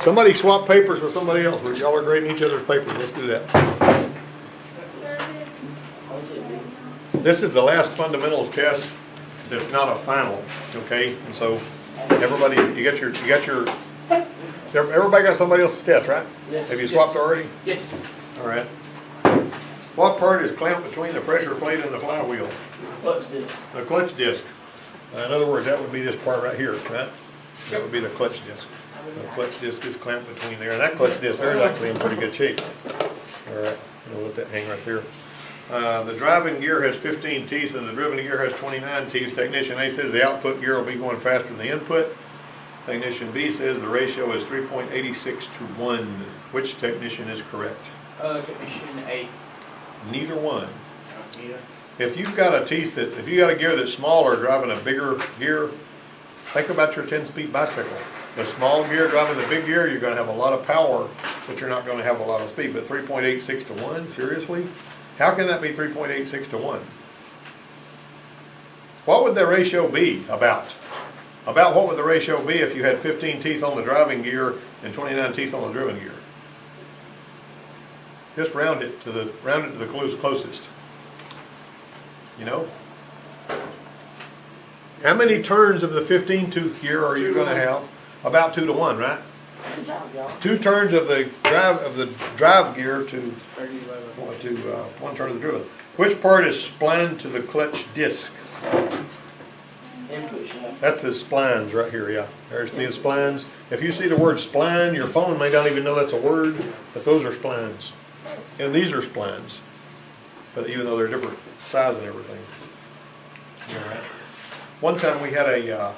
Somebody swap papers with somebody else. Y'all are grading each other's papers. Let's do that. This is the last fundamentals test that's not a final, okay? And so everybody, everybody got somebody else's test, right? Yes. Have you swapped already? Yes. All right. What part is clamped between the pressure plate and the flywheel? Clutch disc. The clutch disc. In other words, that would be this part right here, right? That would be the clutch disc. The clutch disc is clamped between there, and that clutch disc there is actually in pretty good shape. All right, we'll let that hang right there. The driving gear has 15 teeth and the driven gear has 29 teeth. Technician A says the output gear will be going faster than the input. Technician B says the ratio is 3.86 to 1. Which technician is correct? Technician A. Neither one. Neither. If you've got if you got a gear that's smaller driving a bigger gear, think about your 10-speed bicycle. The small gear driving the big gear, you're going to have a lot of power, but you're not going to have a lot of speed. But 3.86 to 1, seriously? How can that be 3.86 to 1? What would the ratio be about? About what would the ratio be if you had 15 teeth on the driving gear and 29 teeth on the driven gear? Just round it to the closest. You know? How many turns of the 15-tooth gear are you going to have? About 2 to 1, right? 2 turns of the drive gear to 1 turn of the driven. Which part is splined to the clutch disc? Input shaft. That's the splines right here, yeah. There's the splines. If you see the word spline, your phone may not even know that's a word, but those are splines. And these are splines. But even though they're different size and everything. All right. One time we had a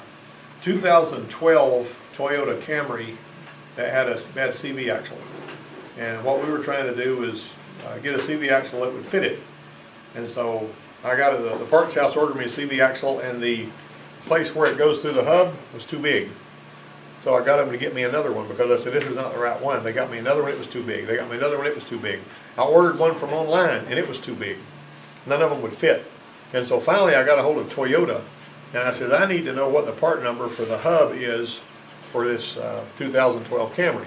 2012 Toyota Camry that had a CV axle. And what we were trying to do is get a CV axle that would fit it. And so I got the parts house ordered me a CV axle, and the place where it goes through the hub was too big. So I got them to get me another one because I said this is not the right one. They got me another one, it was too big. They got me another one, it was too big. I ordered one from online and it was too big. None of them would fit. And so finally I got a hold of Toyota and I said I need to know what the part number for the hub is for this 2012 Camry.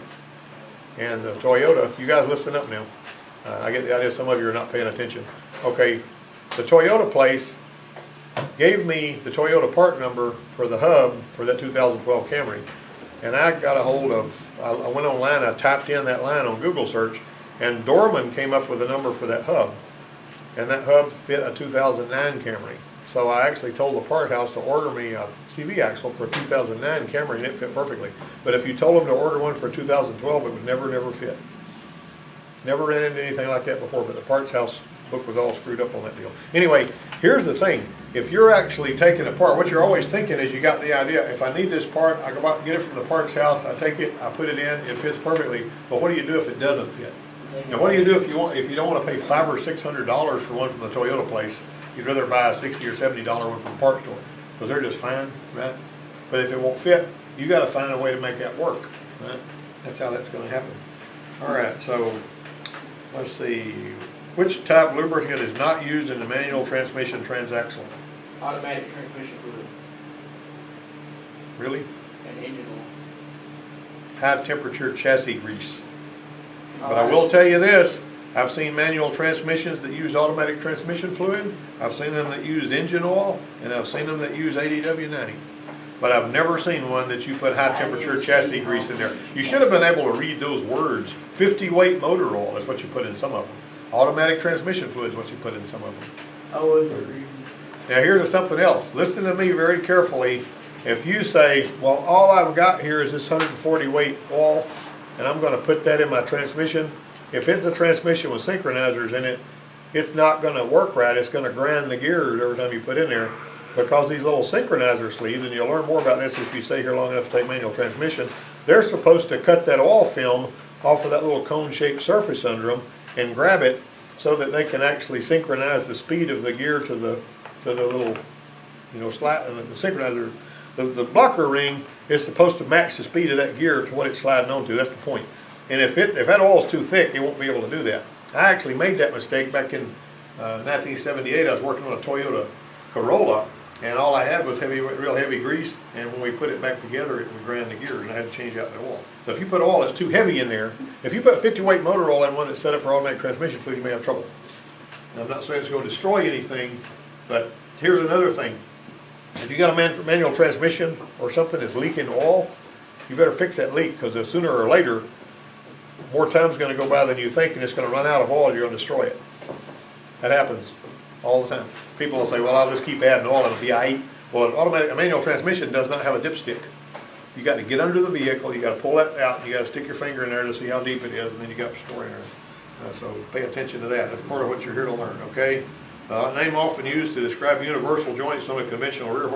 And the Toyota, you guys listen up now. I get the idea some of you are not paying attention. Okay, the Toyota place gave me the Toyota part number for the hub for that 2012 Camry. And I got a hold of, I went online, I typed in that line on Google search, and Dorman came up with a number for that hub. And that hub fit a 2009 Camry. So I actually told the part house to order me a CV axle for a 2009 Camry, and it fit perfectly. But if you told them to order one for 2012, it would never fit. Never ran into anything like that before, but the parts house book was all screwed up on that deal. Anyway, here's the thing. If you're actually taking it apart, what you're always thinking is you got the idea, if I need this part, I go out and get it from the parts house, I take it, I put it in, it fits perfectly. But what do you do if it doesn't fit? Now what do you do if you don't want to pay $500 or $600 for one from the Toyota place? You'd rather buy a $60 or $70 one from a parts store because they're just fine, right? But if it won't fit, you got to find a way to make that work, right? That's how that's going to happen. All right, so let's see. Which type lubricant is not used in the manual transmission transaxle? Automatic transmission fluid. Really? And engine oil. High temperature chassis grease. But I will tell you this, I've seen manual transmissions that used automatic transmission fluid, I've seen them that used engine oil, and I've seen them that use ADW90. But I've never seen one that you put high temperature chassis grease in there. You should have been able to read those words. 50 weight motor oil is what you put in some of them. Automatic transmission fluid is what you put in some of them. Oh, agree. Now here's something else. Listen to me very carefully. If you say, well, all I've got here is this 140 weight oil, and I'm going to put that in my transmission. If it's a transmission with synchronizers in it, it's not going to work right. It's going to grind the gears every time you put in there because these little synchronizer sleeves, and you'll learn more about this if you stay here long enough to take manual transmission, they're supposed to cut that oil film off of that little cone-shaped surface under them and grab it so that they can actually synchronize the speed of the gear to the little, slide, and the synchronizer. The blocker ring is supposed to match the speed of that gear to what it's sliding onto. That's the point. And if that oil's too thick, it won't be able to do that. I actually made that mistake back in 1978. I was working on a Toyota Corolla, And all I had was real heavy grease, and when we put it back together, it would grind the gears, and I had to change out the oil. So if you put oil that's too heavy in there, if you put 50 weight motor oil in one that's set up for automatic transmission fluid, you may have trouble. Now, I'm not saying it's going to destroy anything, but here's another thing. If you got a manual transmission or something that's leaking oil, you better fix that leak, because sooner or later, more time's going to go by than you think, and it's going to run out of oil, you're going to destroy it. That happens all the time. People will say, well, I'll just keep adding oil and it'll be aight. Well, a manual transmission does not have a dipstick. You got to get under the vehicle, you got to pull that out, and you got to stick your finger in there to see how deep it is, and then you got to store in there. So pay attention to that. That's part of what you're here to learn, okay? Name often used to describe universal joints on a conventional rear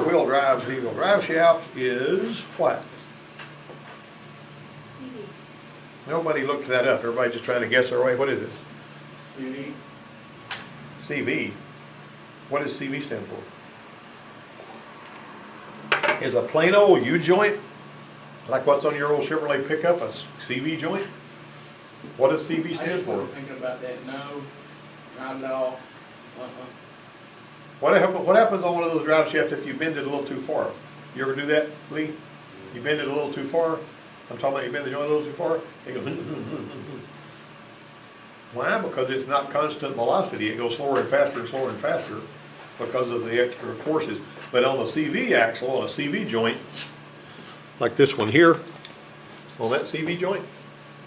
wheel drive vehicle. Drive shaft is what? Nobody looked that up. Everybody just trying to guess their way. What is it? CV. CV. What does CV stand for? Is a plain old U-joint, like what's on your old Chevrolet pickup, a CV joint? What does CV I stand just for? wasn't thinking about that. No, not at all. What happens on one of those drive shafts if you bend it a little too far? You ever do that, Lee? You bend it a little too far? I'm talking about you bend the joint a little too far? It goes, why? Because it's not constant velocity. It goes slower and faster and slower and faster because of the extra forces. But on the CV axle, on a CV joint, like this one here, on that CV joint,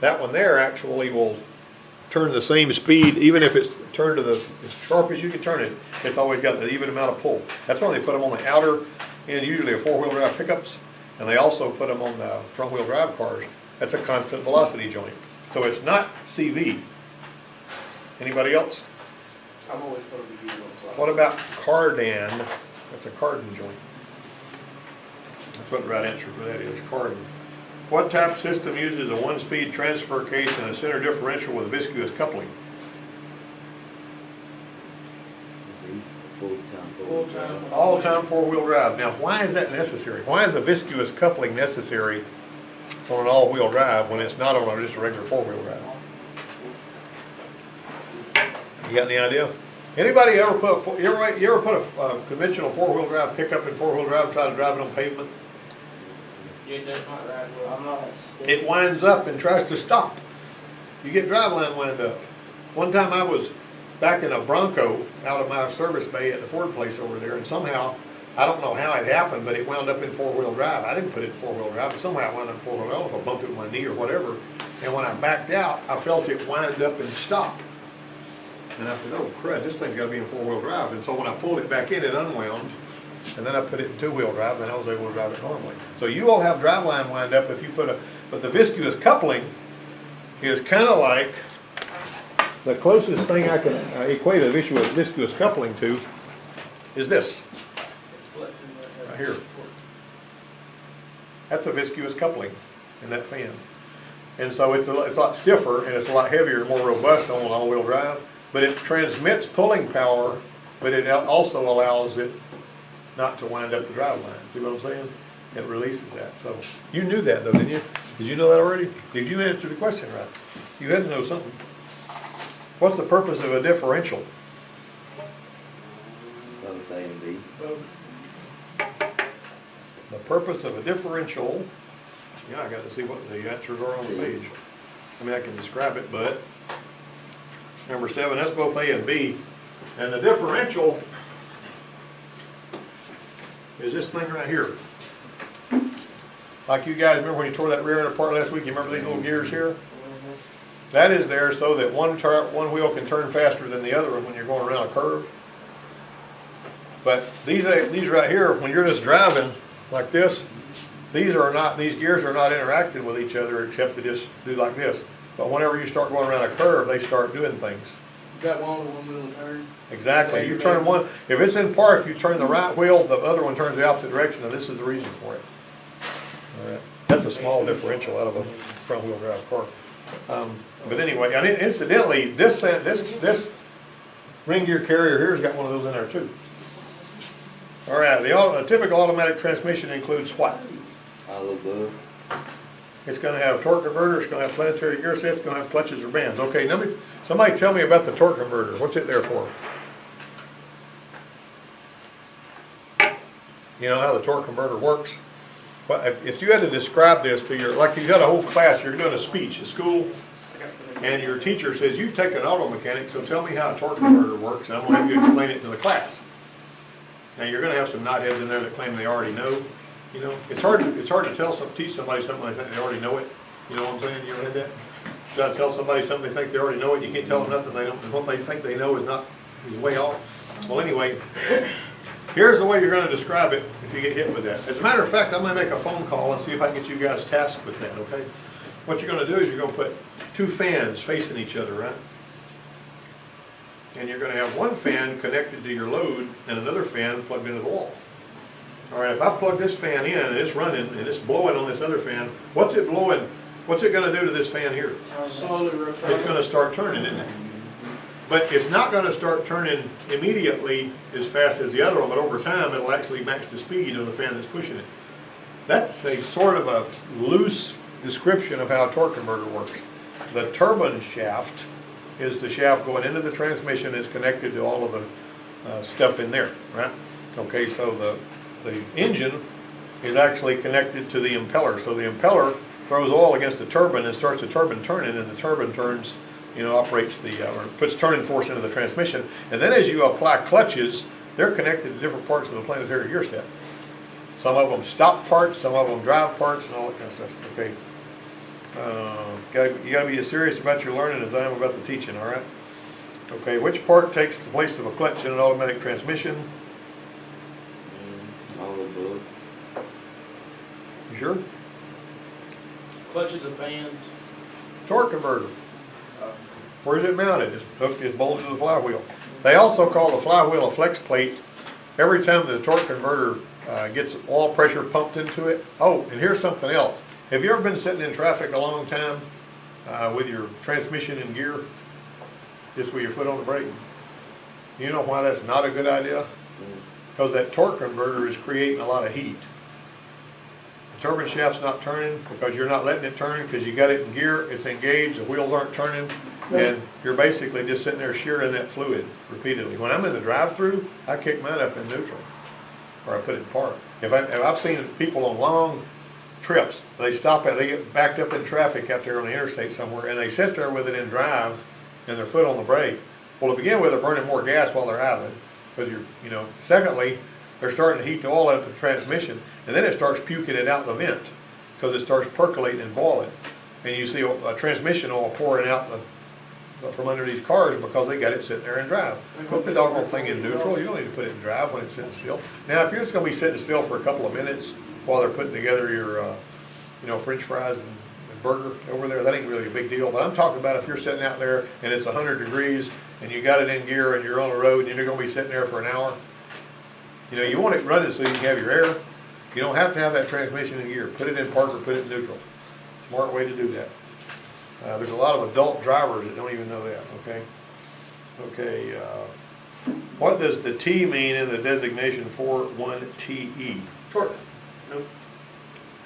that one there actually will turn the same speed, even if it's turned to as sharp as you can turn it, it's always got the even amount of pull. That's why they put them on the outer end, usually of four-wheel drive pickups, and they also put them on the front-wheel drive cars. That's a constant velocity joint. So it's not CV. Anybody else? I'm always going to be using What about cardan? That's a cardan joint. That's what the right answer for that is, cardan. What type system uses a one-speed transfer case and a center differential with viscous coupling? full-time. All-time four-wheel drive. Now, why is that necessary? Why is a viscous coupling necessary on an all-wheel drive when it's not on just a regular four-wheel drive? You got any idea? Anybody ever put a conventional four-wheel drive pickup in four-wheel drive, try to drive it on pavement? It does not ride well. I'm not It winds up and tries to stop. You get driveline wind up. One time I was back in a Bronco out of my service bay at the Ford place over there, and somehow, I don't know how it happened, but it wound up in four-wheel drive. I didn't put it in four-wheel drive, but somehow it wound up in four-wheel drive. If I bumped it with my knee or whatever, and when I backed out, I felt it wind up and stop. And I said, oh crud, this thing's got to be in four-wheel drive. And so when I pulled it back in, it unwound, and then I put it in two-wheel drive, and then I was able to drive it normally. So you all have driveline wind up if you put but the viscous coupling is kind of like, the closest thing I can equate a viscous coupling to is this, right here. That's a viscous coupling in that fan. And so it's a lot stiffer, and it's a lot heavier and more robust on an all-wheel drive, but it transmits pulling power, but it also allows it not to wind up the drive line. See what I'm saying? It releases that. So you knew that though, didn't you? Did you know that already? Did you answer the question right? You had to know something. What's the purpose of a differential? Both A and B. The purpose of a differential, yeah, I got to see what the answers are on the page. I mean, I can describe it, but number 7, that's both A and B. And the differential is this thing right here. Like you guys remember when you tore that rear end apart last week, you remember these little gears here? That is there so that one wheel can turn faster than the other one when you're going around a curve. But these right here, when you're just driving like this, these gears are not interacting with each other except to just do like this. But whenever you start going around a curve, they start doing things. You got one wheel to turn? Exactly. You turn one, if it's in park, you turn the right wheel, the other one turns the opposite direction, and this is the reason for it. All right. That's a small differential out of a front wheel drive car. But anyway, and incidentally, this ring gear carrier here's got one of those in there too. All right, a typical automatic transmission includes what? All above. It's going to have torque converter, it's going to have planetary gear sets, it's going to have clutches or bands. Okay, somebody tell me about the torque converter. What's it there for? You know how the torque converter works? But if you had to describe this to your, like you got a whole class, you're doing a speech at school, and your teacher says, you've taken auto mechanics, so tell me how a torque converter works, and I'm gonna have you explain it to the class. Now, you're gonna have some knotheads in there that claim they already know, you know. It's hard to teach somebody something like that, they already know it. You know what I'm saying? You ever had that? Try to tell somebody something they think they already know it, you can't tell them nothing they don't, and what they think they know is way off. Well, anyway, here's the way you're gonna describe it if you get hit with that. As a matter of fact, I'm gonna make a phone call and see if I can get you guys tasked with that, okay? What you're gonna do is you're gonna put two fans facing each other, right? And you're gonna have one fan connected to your load and another fan plugged into the wall. All right, if I plug this fan in and it's running and it's blowing on this other fan, what's it blowing? What's it gonna do to this fan here? Slowly It's rotate. gonna start turning, isn't it? But it's not gonna start turning immediately as fast as the other one, but over time it'll actually match the speed of the fan that's pushing it. That's a sort of a loose description of how a torque converter works. The turbine shaft is the shaft going into the transmission that's connected to all of the stuff in there, right? Okay, so the engine is actually connected to the impeller. So the impeller throws oil against the turbine and starts the turbine turning, and the turbine turns, you know, operates the, or puts turning force into the transmission. And then as you apply clutches, they're connected to different parts of the planetary gear set. Some of them stop parts, some of them drive parts, and all that kind of stuff, okay? You gotta be as serious about your learning as I am about the teaching, all right? Okay, which part takes the place of a clutch in an automatic transmission? All above. You sure? Clutches and fans. Torque converter. Where's it mounted? It's bolted to the flywheel. They also call the flywheel a flex plate. Every time the torque converter gets oil pressure pumped into it. Oh, and here's something else. Have you ever been sitting in traffic a long time with your transmission in gear, just with your foot on the brake? You know why that's not a good idea? Because that torque converter is creating a lot of heat. The turbine shaft's not turning because you're not letting it turn because you got it in gear, it's engaged, the wheels aren't turning, and you're basically just sitting there shearing that fluid repeatedly. When I'm in the drive-through, I kick mine up in neutral, or I put it in park. If I've seen people on long trips, they get backed up in traffic out there on the interstate somewhere, and they sit there with it in drive and their foot on the brake. Well, to begin with, they're burning more gas while they're idling, because secondly, they're starting to heat the oil out of the transmission, and then it starts puking it out the vent, because it starts percolating and boiling. And you see a transmission oil pouring out from under these cars because they got it sitting there in drive. Put the doggone thing in neutral, you don't need to put it in drive when it's sitting still. Now, if you're just gonna be sitting still for a couple of minutes while they're putting together your, French fries and burger over there, that ain't really a big deal. But I'm talking about if you're sitting out there and it's 100 degrees and you got it in gear and you're on the road and you're gonna be sitting there for an hour, you want it running so you can have your air. You don't have to have that transmission in gear. Put it in park or put it in neutral. Smart way to do that. There's a lot of adult drivers that don't even know that, okay? Okay, what does the T mean in the designation 41TE? Torque. Nope.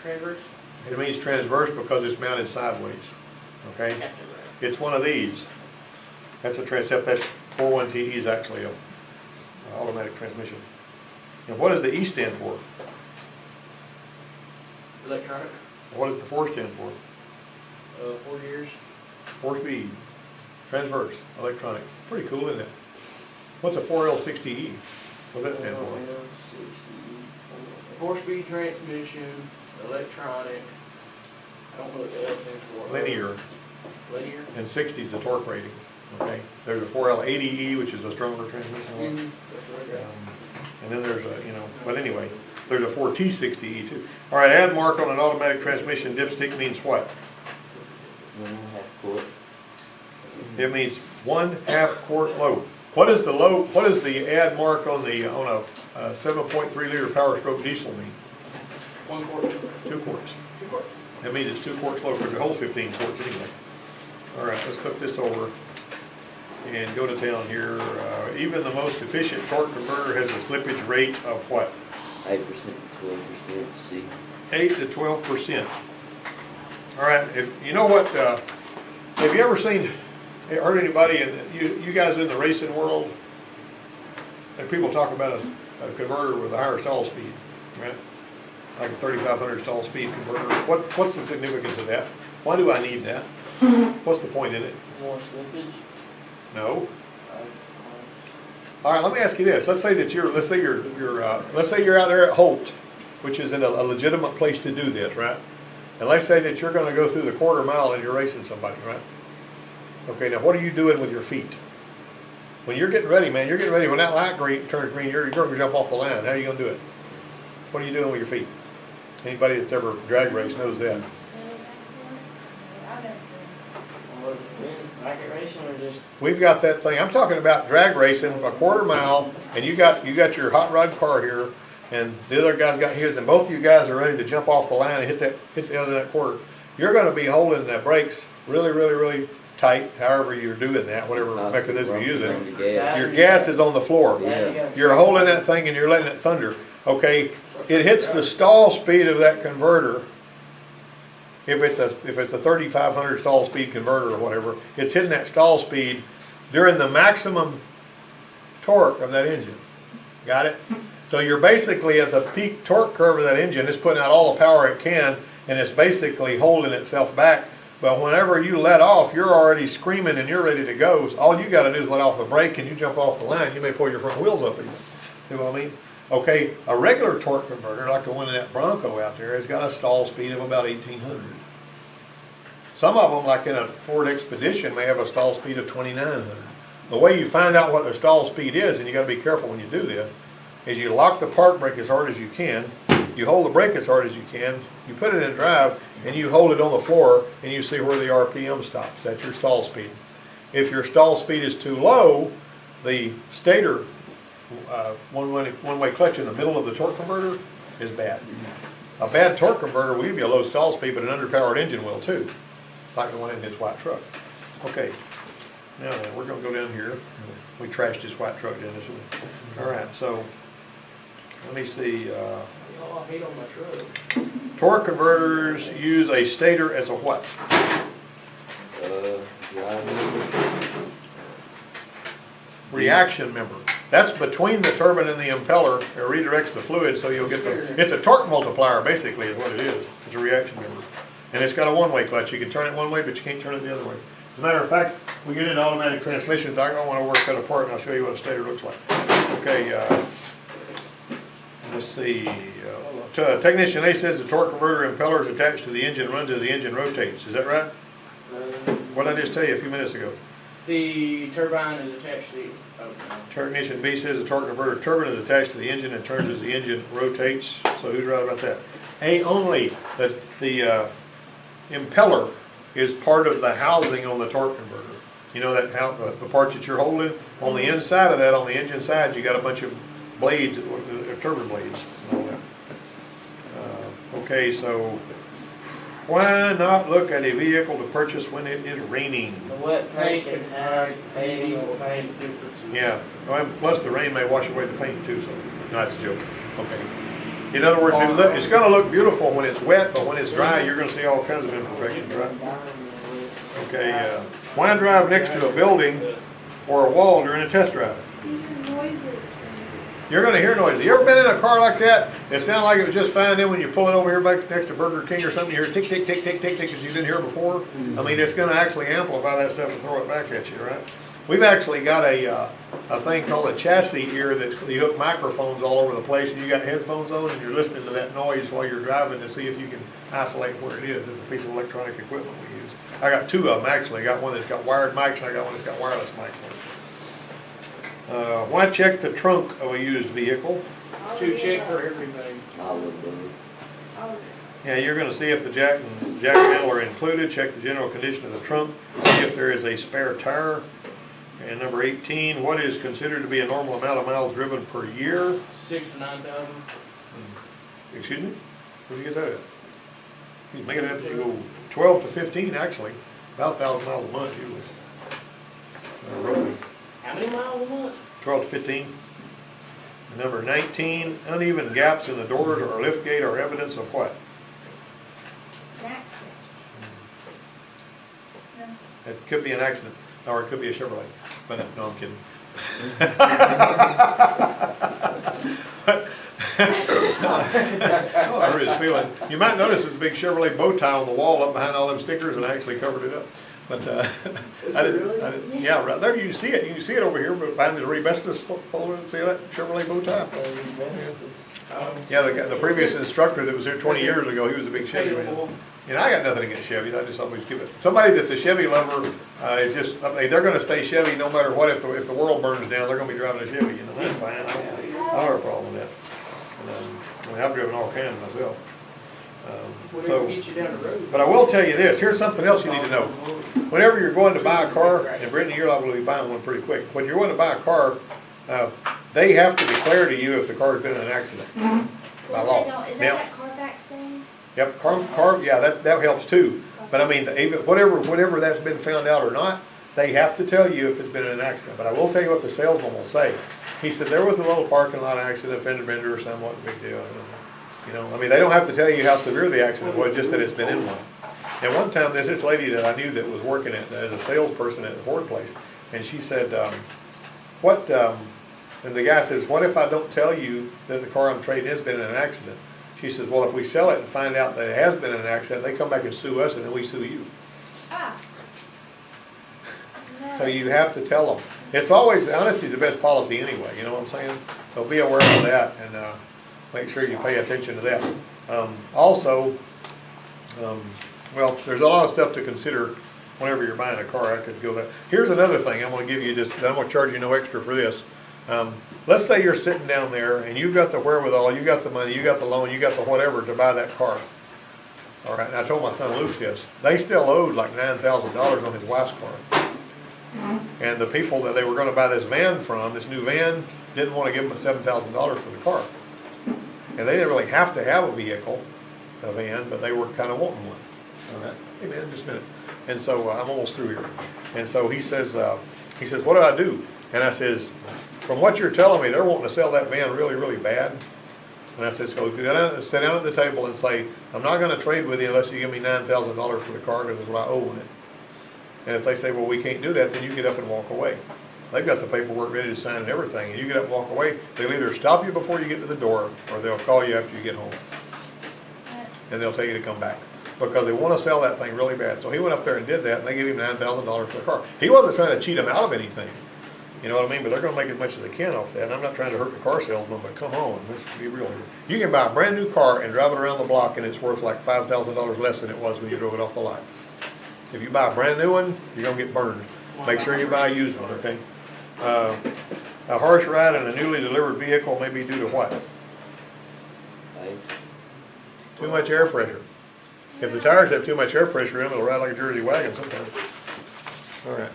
Transverse. It means transverse because it's mounted sideways, okay? It's one of these. That's except that 41TE is actually a automatic transmission. And what does the E stand for? Electronic. What does the 4 stand for? 4 years. 4 speed, transverse, electronic. Pretty cool, isn't it? What's a 4L60E? What does that stand for? 4-speed transmission, electronic. I don't know what the L stands for. Linear. Linear. And 60 is the torque rating, okay? There's a 4L80E, which is a stronger transmission one. That's right. And then there's but anyway, there's a 4T60E too. All right, add mark on an automatic transmission dipstick means what? 1.5 quart. It means 1/2 quart load. What is the load? What is the add mark on a 7.3 liter Power Stroke diesel mean? 1 quart. 2 quarts. 2 quarts. That means it's 2 quarts low because it holds 15 quarts anyway. All right, let's flip this over and go to town here. Even the most efficient torque converter has a slippage rate of what? 8% to 12%. C. 8 to 12%. All right, you know what? Have you ever heard anybody, and you guys in the racing world, and people talk about a converter with a higher stall speed? right? Like a 3,500 stall speed converter. What's the significance of that? Why do I need that? What's the point in it? More slippage. No. Uh, All right, let me ask you this. Let's say you're out there at Holt, which is in a legitimate place to do this, right? And let's say that you're going to go through the quarter mile and you're racing somebody, right? Okay, now what are you doing with your feet? When you're getting ready, man, you're getting ready. When that light turns green, you're going to jump off the line. How are you going to do it? What are you doing with your feet? Anybody that's ever drag raced knows that. Well, racket racing or just We've got that thing. I'm talking about drag racing, a quarter mile, and you got your hot rod car here, and the other guy's got his, and both of you guys are ready to jump off the line and hit the other that quarter. You're going to be holding the brakes really, really, really tight. However you're doing that, whatever mechanism you're using. Your gas is on the floor. Yeah. You're holding that thing and you're letting it thunder. Okay, it hits the stall speed of that converter. If it's a 3,500 stall speed converter or whatever, it's hitting that stall speed during the maximum torque of that engine. Got it? So you're basically at the peak torque curve of that engine. It's putting out all the power it can, and it's basically holding itself back. But whenever you let off, you're already screaming and you're ready to go. So all you got to do is let off the brake and you jump off the line. You may pull your front wheels up even. You know what I mean? Okay, a regular torque converter, like the one in that Bronco out there, has got a stall speed of about 1,800. Some of them, like in a Ford Expedition, may have a stall speed of 2,900. The way you find out what the stall speed is, and you got to be careful when you do this, is you lock the park brake as hard as you can, you hold the brake as hard as you can, you put it in drive, and you hold it on the floor, and you see where the RPM stops. That's your stall speed. If your stall speed is too low, the stator one-way clutch in the middle of the torque converter is bad. A bad torque converter will give you a low stall speed, but an underpowered engine will too, like the one in this white truck. Okay, now then, we're going to go down here. We trashed this white truck, didn't we? All right, so let me see. I hate on my truck. Torque converters use a stator as a what? Reaction member. That's between the turbine and the impeller. It redirects the fluid so you'll get the, it's a torque multiplier basically is what it is. It's a reaction member. And it's got a one-way clutch. You can turn it one way, but you can't turn it the other way. As a matter of fact, we get into automatic transmissions. I don't want to work that apart, and I'll show you what a stator looks like. Okay, let's see. Technician A says the torque converter impeller is attached to the engine, runs as the engine rotates. Is that right? What did I just tell you a few minutes ago? The turbine is attached to the. Oh, no. Technician B says the torque converter turbine is attached to the engine and turns as the engine rotates. So who's right about that? A only. That the impeller is part of the housing on the torque converter. You know that how the parts that you're holding on the inside of that, on the engine side, you got a bunch of blades, turbine blades, and all that. Okay, so why not look at a vehicle to purchase when it is raining? The wet paint can hide fading or paint difference. Yeah, well, plus the rain may wash away the paint too, so, no, that's a joke. Okay. In other words, it's gonna look beautiful when it's wet, but when it's dry, you're gonna see all kinds of imperfections, right? Okay, why drive next to a building or a wall during a test drive? You're gonna hear noises. You ever been in a car like that? It sounded like it was just fine, then when you're pulling over here back next to Burger King or something, you hear tick, tick, tick, tick, tick, tick, because you didn't hear before. I mean, it's gonna actually amplify that stuff and throw it back at you, right? We've actually got a thing called a chassis ear that's, you hook microphones all over the place, and you got headphones on and you're listening to that noise while you're driving to see if you can isolate where it is. It's a piece of electronic equipment we use. I got two of them actually. I got one that's got wired mics and I got one that's got wireless mics on it. Why check the trunk of a used vehicle? To check for everything. Yeah, you're going to see if the jack and handle are included. Check the general condition of the trunk. See if there is a spare tire. And number 18, what is considered to be a normal amount of miles driven per year? 6,000 to 9,000. Excuse me? Where'd you get that at? You make it up as you go 12 to 15 actually. About 1,000 miles a month usually. Roughly. How many miles a month? 12 to 15. And number 19, uneven gaps in the doors or liftgate are evidence of what? It could be an accident, or it could be a Chevrolet. But no, I'm kidding. I hurt his feeling. You might notice there's a big Chevrolet bow tie on the wall up behind all them stickers, and I actually covered it up. But, I didn't, yeah, right there, you can see it, over here, but behind the asbestos folder, see that Chevrolet bow tie? Yeah, the previous instructor that was here 20 years ago, he was a big Chevy man. And I got nothing against Chevys, I just always give it, somebody that's a Chevy lover, is just, I mean, they're gonna stay Chevy no matter what, if the world burns down, they're gonna be driving a Chevy, that's fine, I don't have a problem with that. And, I mean, I've driven all kinds myself. Whatever gets you down the road. But I will tell you this, here's something else you need to know. Whenever you're going to buy a car, and Brittany, you're liable to be buying one pretty quick. When you're going to buy a car, they have to declare to you if the car's been in an accident, by law. Is that Now, that Carfax thing? yep, yeah, that helps too. But I mean, even whatever that's been found out or not, they have to tell you if it's been in an accident. But I will tell you what the salesman will say. He said there was a little parking lot accident, fender bender or something, wasn't a big deal. You know, I mean, they don't have to tell you how severe the accident was, just that it's been in one. And one time, there's this lady that I knew that was working as a salesperson at the Ford place, and she said, and the guy says, what if I don't tell you that the car I'm trading has been in an accident? She says, well, if we sell it and find out that it has been in an accident, they come back and sue us, and then we sue you. Ah. No. So you have to tell them. It's always, honesty is the best policy anyway, you know what I'm saying? So be aware of that, and make sure you pay attention to that. Also, well, there's a lot of stuff to consider whenever you're buying a car. I could go that. Here's another thing I'm going to give you, I'm going to charge you no extra for this. Let's say you're sitting down there and you've got the wherewithal, you got the money, you got the loan, you got the whatever to buy that car. All right, and I told my son Luke this. They still owed like $9,000 on his wife's car. And the people that they were going to buy this van from, this new van, didn't want to give them $7,000 for the car. And they didn't really have to have a vehicle, a van, but they were kind of wanting one. All right. Hey man, just a minute. And so I'm almost through here. And so he says, what do I do? And I says, from what you're telling me, they're wanting to sell that van really, really bad. And I said, so sit down at the table and say, I'm not going to trade with you unless you give me $9,000 for the car because it's what I owe on it. And if they say, well, we can't do that, then you get up and walk away. They've got the paperwork ready to sign and everything, and you get up and walk away. They'll either stop you before you get to the door, or they'll call you after you get home. And they'll tell you to come back, because they want to sell that thing really bad. So he went up there and did that, and they gave him $9,000 for the car. He wasn't trying to cheat them out of anything. You know what I mean? But they're going to make as much as they can off that. And I'm not trying to hurt the car salesman, but come on, let's be real here. You can buy a brand new car and drive it around the block, and it's worth like $5,000 less than it was when you drove it off the lot. If you buy a brand new one, you're going to get burned. Make sure you buy a used one, okay? A harsh ride in a newly delivered vehicle may be due to what? Too much air pressure. If the tires have too much air pressure in them, it'll ride like a Jersey wagon sometimes. All right.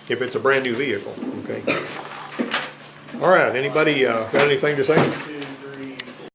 If it's a brand new vehicle, okay? All right, anybody got anything to say?